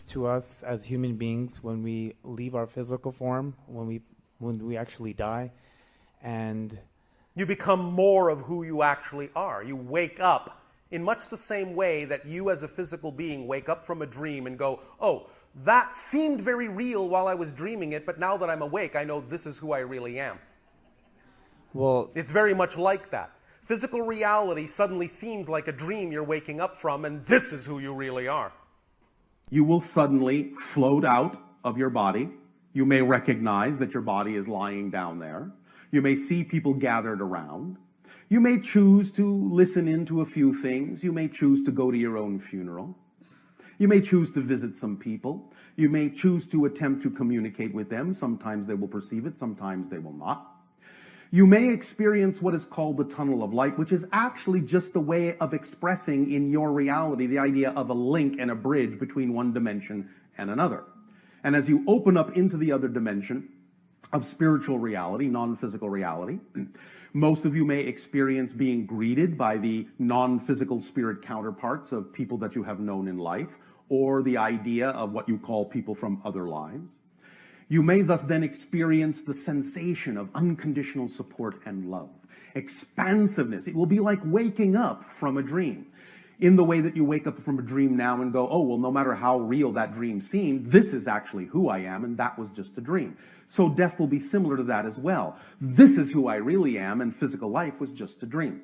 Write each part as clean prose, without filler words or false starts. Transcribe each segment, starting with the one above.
to us as human beings when we leave our physical form, when we actually die, and you become more of who you actually are. You wake up in much the same way that you as a physical being wake up from a dream and go, oh, that seemed very real while I was dreaming it, but now that I'm awake, I know this is who I really am. Well, it's very much like that. Physical reality suddenly seems like a dream you're waking up from, and this is who you really are. You will suddenly float out of your body. You may recognize that your body is lying down there. You may see people gathered around. You may choose to listen into a few things. You may choose to go to your own funeral. You may choose to visit some people. You may choose to attempt to communicate with them. Sometimes they will perceive it, sometimes they will not. You may experience what is called the tunnel of light, which is actually just a way of expressing in your reality the idea of a link and a bridge between one dimension and another. And as you open up into the other dimension of spiritual reality, non-physical reality, most of you may experience being greeted by the non-physical spirit counterparts of people that you have known in life, or the idea of what you call people from other lives. You may thus then experience the sensation of unconditional support and love, expansiveness. It will be like waking up from a dream, in the way that you wake up from a dream now and go, oh, well, no matter how real that dream seemed, this is actually who I am, and that was just a dream. So death will be similar to that as well. This is who I really am, and physical life was just a dream.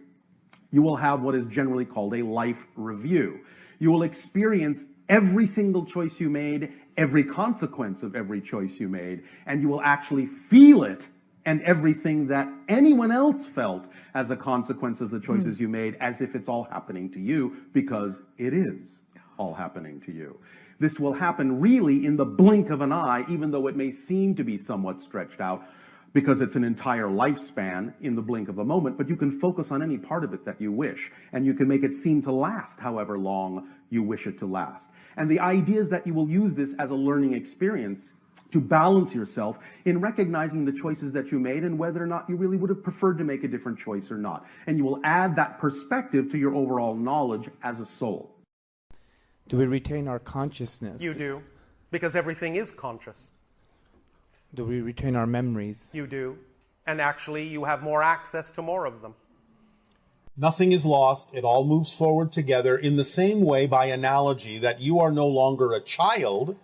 You will have what is generally called a life review. You will experience every single choice you made, every consequence of every choice you made, and you will actually feel it and everything that anyone else felt as a consequence of the choices you made, as if it's all happening to you, because it is all happening to you. This will happen really in the blink of an eye, even though it may seem to be somewhat stretched out, because it's an entire lifespan in the blink of a moment, but you can focus on any part of it that you wish, and you can make it seem to last however long you wish it to last. And the idea is that you will use this as a learning experience to balance yourself in recognizing the choices that you made and whether or not you really would have preferred to make a different choice or not. And you will add that perspective to your overall knowledge as a soul. Do we retain our consciousness? You do, because everything is conscious. Do we retain our memories? You do. And actually, you have more access to more of them. Nothing is lost. It all moves forward together in the same way, by analogy, that you are no longer a child,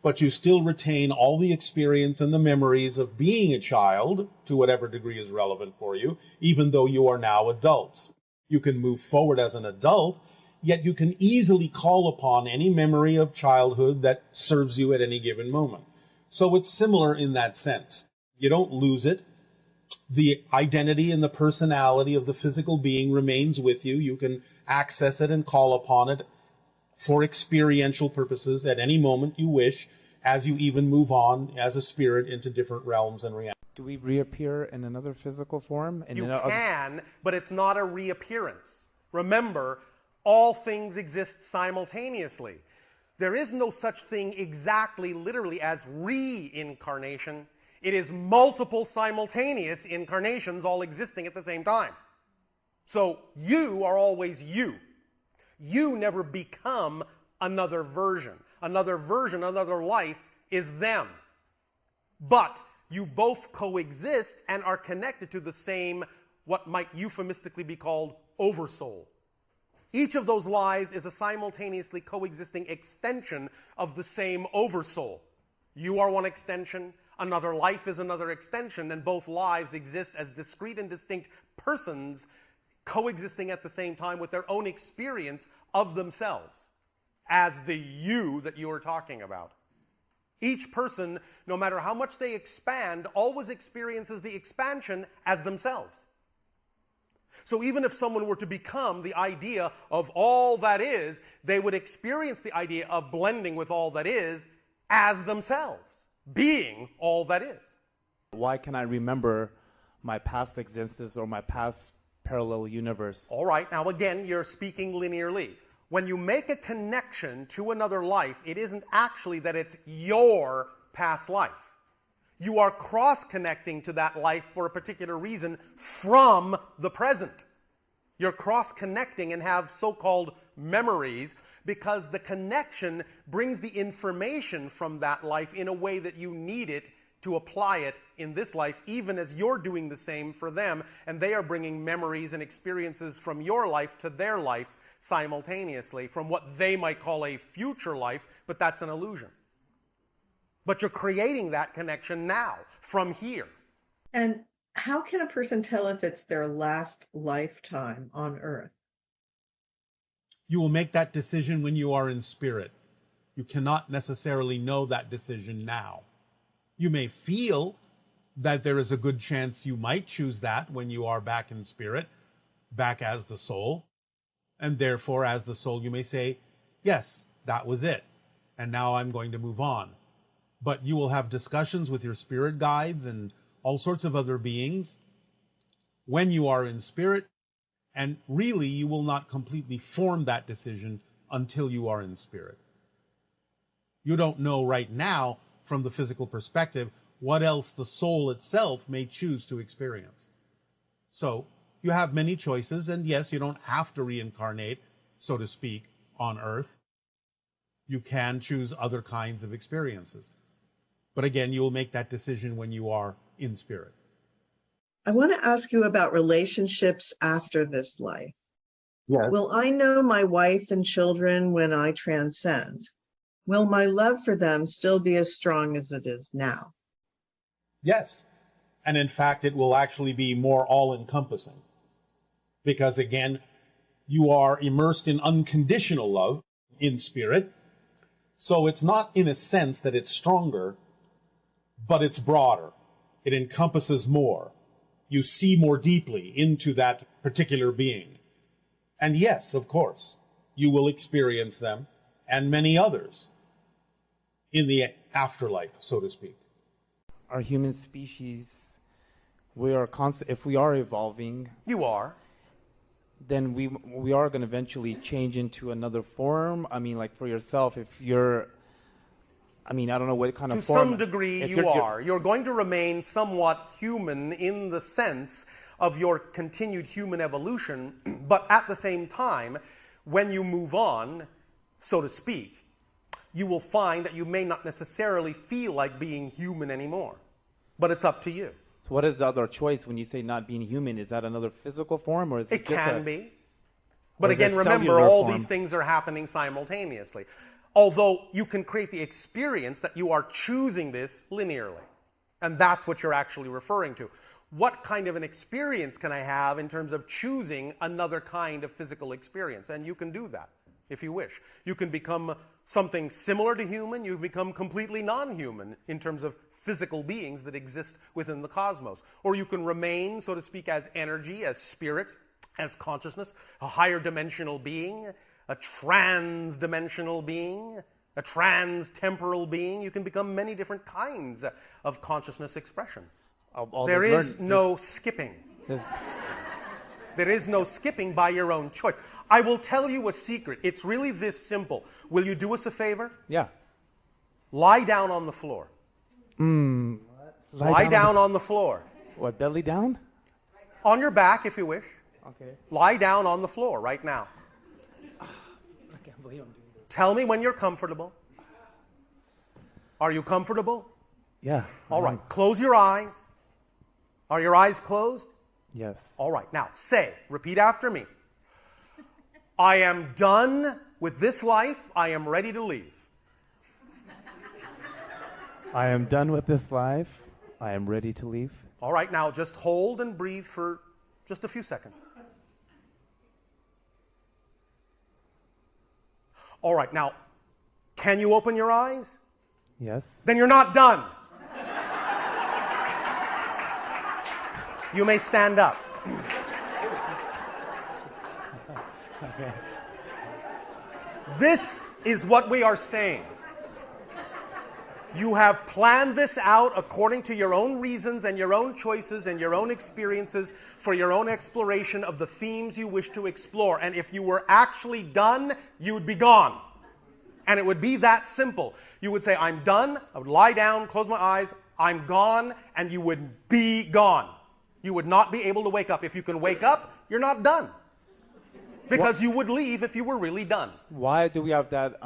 but you still retain all the experience and the memories of being a child, to whatever degree is relevant for you, even though you are now adults. You can move forward as an adult, yet you can easily call upon any memory of childhood that serves you at any given moment. So it's similar in that sense. You don't lose it. The identity and the personality of the physical being remains with you. You can access it and call upon it for experiential purposes at any moment you wish, as you even move on as a spirit into different realms and realities. Do we reappear in another physical form? You can, but it's not a reappearance. Remember, all things exist simultaneously. There is no such thing exactly, literally, as reincarnation. It is multiple simultaneous incarnations all existing at the same time. So you are always you. You never become another version. Another version, another life is them. But you both coexist and are connected to the same, what might euphemistically be called, oversoul. Each of those lives is a simultaneously coexisting extension of the same oversoul. You are one extension, another life is another extension, and both lives exist as discrete and distinct persons coexisting at the same time with their own experience of themselves as the you that you are talking about. Each person, no matter how much they expand, always experiences the expansion as themselves. So even if someone were to become the idea of all that is, they would experience the idea of blending with all that is as themselves, being all that is. Why can I remember my past existence or my past parallel universe? All right, now again, you're speaking linearly. When you make a connection to another life, it isn't actually that it's your past life. You are cross-connecting to that life for a particular reason from the present. You're cross-connecting and have so-called memories because the connection brings the information from that life in a way that you need it to apply it in this life, even as you're doing the same for them, and they are bringing memories and experiences from your life to their life simultaneously, from what they might call a future life, but that's an illusion. But you're creating that connection now, from here. And how can a person tell if it's their last lifetime on Earth? You will make that decision when you are in spirit. You cannot necessarily know that decision now. You may feel that there is a good chance you might choose that when you are back in spirit, back as the soul. And therefore, as the soul, you may say, yes, that was it. And now I'm going to move on. But you will have discussions with your spirit guides and all sorts of other beings when you are in spirit. And really, you will not completely form that decision until you are in spirit. You don't know right now, from the physical perspective, what else the soul itself may choose to experience. So you have many choices, and yes, you don't have to reincarnate, so to speak, on Earth. You can choose other kinds of experiences. But again, you will make that decision when you are in spirit. I want to ask you about relationships after this life. Yes. Will I know my wife and children when I transcend? Will my love for them still be as strong as it is now? Yes. And in fact, it will actually be more all-encompassing. Because again, you are immersed in unconditional love in spirit. So it's not in a sense that it's stronger, but it's broader. It encompasses more. You see more deeply into that particular being. And yes, of course, you will experience them and many others in the afterlife, so to speak. Our human species, we are if we are evolving, You are. then we are going to eventually change into another form. I mean, like for yourself, if you're, I mean, I don't know what kind To of form. some degree, if you are. You're going to remain somewhat human in the sense of your continued human evolution, but at the same time, when you move on, so to speak, you will find that you may not necessarily feel like being human anymore. But it's up to you. So what is the other choice when you say not being human? Is that another physical form, or is it It just can be. But is it again, remember, cellular all form? these things are happening simultaneously. Although you can create the experience that you are choosing this linearly. And that's what you're actually referring to. What kind of an experience can I have in terms of choosing another kind of physical experience? And you can do that if you wish. You can become something similar to human. You become completely non-human in terms of physical beings that exist within the cosmos. Or you can remain, so to speak, as energy, as spirit, as consciousness, a higher dimensional being, a trans-dimensional being, a trans-temporal being. You can become many different kinds of consciousness expression. There is no skipping. There is no skipping by your own choice. I will tell you a secret. It's really this simple. Will you do us a favor? Yeah. Lie down on the floor. Lie down on the floor. What, belly down? On your back, if you wish. Okay. Lie down on the floor right now. I can't believe I'm doing this. Tell me when you're comfortable. Are you comfortable? Yeah. All right. Close your eyes. Are your eyes closed? Yes. All right. Now, repeat after me. I am done with this life. I am ready to leave. I am done with this life. I am ready to leave. All right. Now, just hold and breathe for just a few seconds. All right. Now, can you open your eyes? Yes. Then you're not done. You may stand up. Okay. This is what we are saying. You have planned this out according to your own reasons and your own choices and your own experiences for your own exploration of the themes you wish to explore. And if you were actually done, you would be gone. And it would be that simple. You would say, I'm done. I would lie down, close my eyes. I'm gone. And you would be gone. You would not be able to wake up. If you can wake up, you're not done. Because you would leave if you were really done. Why do we have that?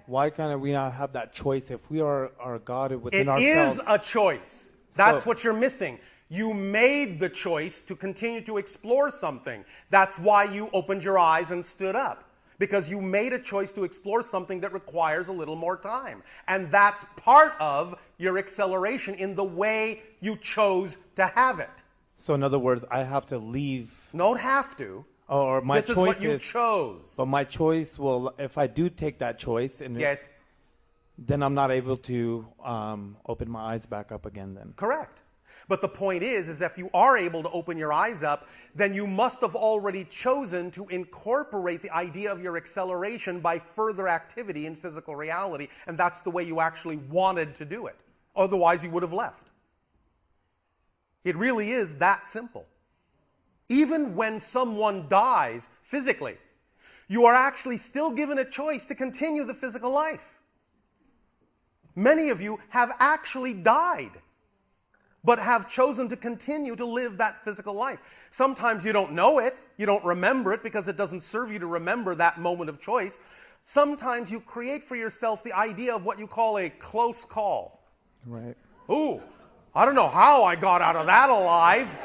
Why can't we not have that choice if we are God within ourselves? It is a choice. That's what you're missing. You made the choice to continue to explore something. That's why you opened your eyes and stood up. Because you made a choice to explore something that requires a little more time. And that's part of your acceleration in the way you chose to have it. So in other words, I have to leave. Don't have to. Or my This choice is what you chose. But my choice will, if I do take that choice, and Yes. then I'm not able to open my eyes back up again then. Correct. But the point is if you are able to open your eyes up, then you must have already chosen to incorporate the idea of your acceleration by further activity in physical reality, and that's the way you actually wanted to do it. Otherwise, you would have left. It really is that simple. Even when someone dies physically, you are actually still given a choice to continue the physical life. Many of you have actually died, but have chosen to continue to live that physical life. Sometimes you don't know it, you don't remember it because it doesn't serve you to remember that moment of choice. Sometimes you create for yourself the idea of what you call a close call. Right. Ooh, I don't know how I got out of that alive.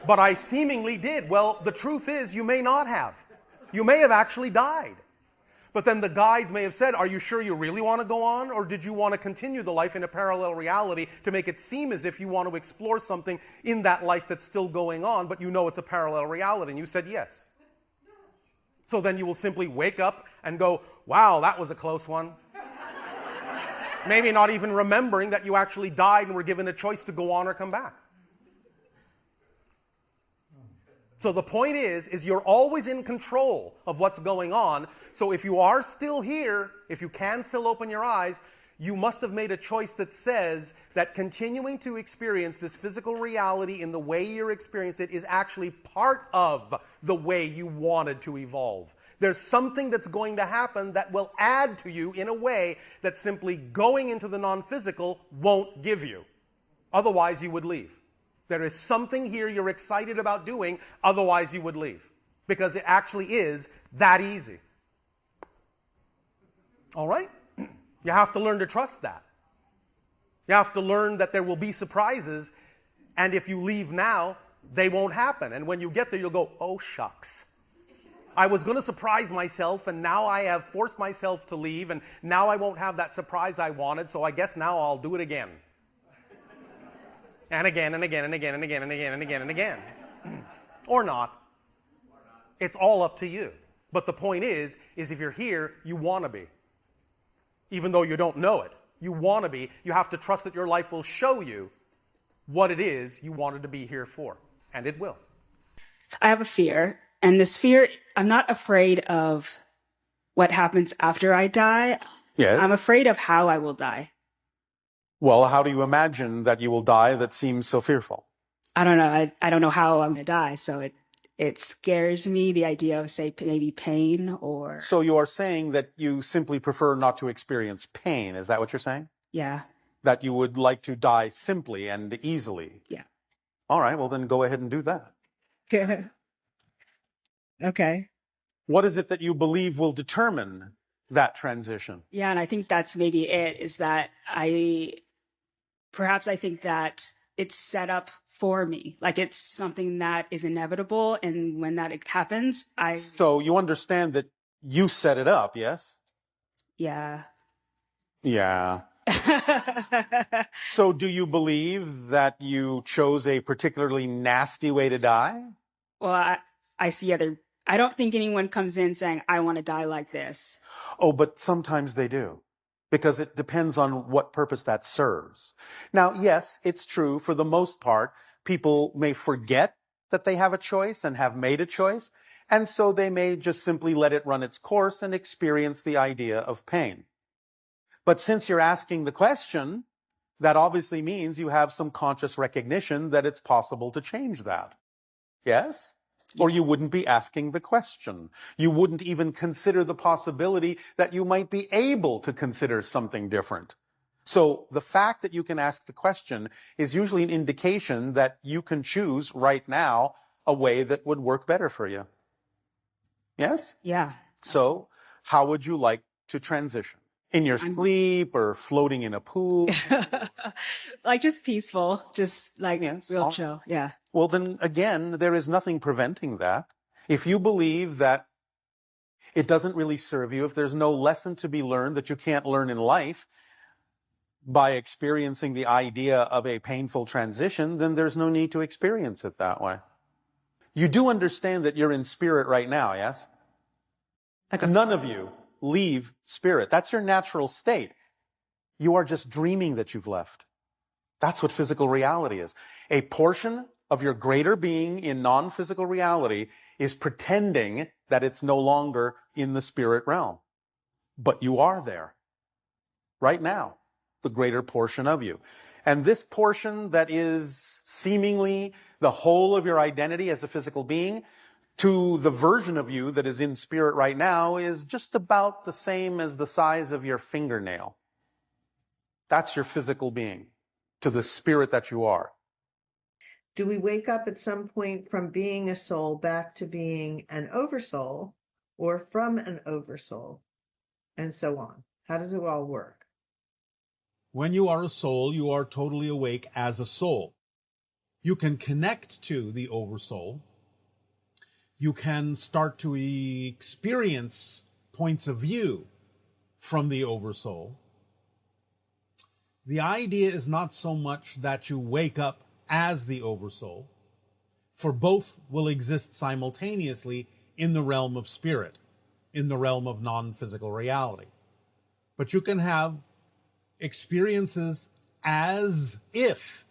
But I seemingly did. Well, the truth is you may not have. You may have actually died. But then the guides may have said, are you sure you really want to go on? Or did you want to continue the life in a parallel reality to make it seem as if you want to explore something in that life that's still going on, but you know it's a parallel reality? And you said yes. So then you will simply wake up and go, wow, that was a close one. Maybe not even remembering that you actually died and were given a choice to go on or come back. So the point is you're always in control of what's going on. So if you are still here, if you can still open your eyes, you must have made a choice that says that continuing to experience this physical reality in the way you're experiencing it is actually part of the way you wanted to evolve. There's something that's going to happen that will add to you in a way that simply going into the non-physical won't give you. Otherwise, you would leave. There is something here you're excited about doing, otherwise you would leave. Because it actually is that easy. All right? You have to learn to trust that. You have to learn that there will be surprises, and if you leave now, they won't happen. And when you get there, you'll go, oh, shucks. I was going to surprise myself, and now I have forced myself to leave, and now I won't have that surprise I wanted, so I guess now I'll do it again. And again, and again, and again, and again, and again, and again, and again. Or not. It's all up to you. But the point is if you're here, you want to be. Even though you don't know it. You want to be. You have to trust that your life will show you what it is you wanted to be here for. And it will. I have a fear. And this fear, I'm not afraid of what happens after I die. Yes. I'm afraid of how I will die. Well, how do you imagine that you will die that seems so fearful? I don't know. I don't know how I'm going to die. So it scares me, the idea of, say, maybe pain or... So you are saying that you simply prefer not to experience pain. Is that what you're saying? Yeah. That you would like to die simply and easily? Yeah. All right, well then go ahead and do that. Okay. What is it that you believe will determine that transition? Yeah, and I think that's maybe it, is that I think that it's set up for me. Like it's something that is inevitable, and when that happens, So you understand that you set it up, yes? Yeah. Yeah. So do you believe that you chose a particularly nasty way to die? Well, I see I don't think anyone comes in saying, I want to die like this. Oh, but sometimes they do. Because it depends on what purpose that serves. Now, yes, it's true. For the most part, people may forget that they have a choice and have made a choice. And so they may just simply let it run its course and experience the idea of pain. But since you're asking the question, that obviously means you have some conscious recognition that it's possible to change that. Yes? Or you wouldn't be asking the question. You wouldn't even consider the possibility that you might be able to consider something different. So the fact that you can ask the question is usually an indication that you can choose right now a way that would work better for you. Yes? Yeah. So, how would you like to transition? In your sleep or floating in a pool? Like just peaceful, just like Yes. real chill. Yeah. Well, then again, there is nothing preventing that. If you believe that it doesn't really serve you, if there's no lesson to be learned that you can't learn in life by experiencing the idea of a painful transition, then there's no need to experience it that way. You do understand that you're in spirit right now, yes? Like None of you leave spirit. That's your natural state. You are just dreaming that you've left. That's what physical reality is. A portion of your greater being in non-physical reality is pretending that it's no longer in the spirit realm. But you are there right now, the greater portion of you. And this portion that is seemingly the whole of your identity as a physical being, to the version of you that is in spirit right now, is just about the same as the size of your fingernail. That's your physical being, to the spirit that you are. Do we wake up at some point from being a soul back to being an oversoul, or from an oversoul, and so on? How does it all work? When you are a soul, you are totally awake as a soul. You can connect to the oversoul. You can start to experience points of view from the oversoul. The idea is not so much that you wake up as the oversoul, for both will exist simultaneously in the realm of spirit, in the realm of non-physical reality. But you can have experiences as if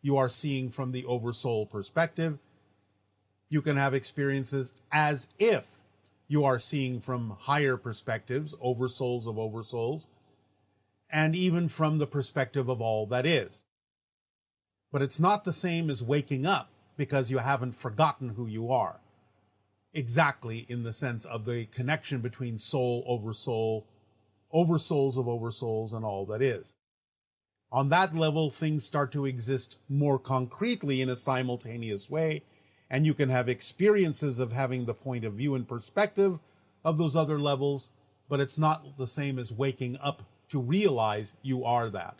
you are seeing from the oversoul perspective. You can have experiences as if you are seeing from higher perspectives, oversouls of oversouls, and even from the perspective of all that is. But it's not the same as waking up because you haven't forgotten who you are. Exactly in the sense of the connection between soul, oversouls of oversouls, and all that is. On that level, things start to exist more concretely in a simultaneous way, and you can have experiences of having the point of view and perspective of those other levels, but it's not the same as waking up to realize you are that.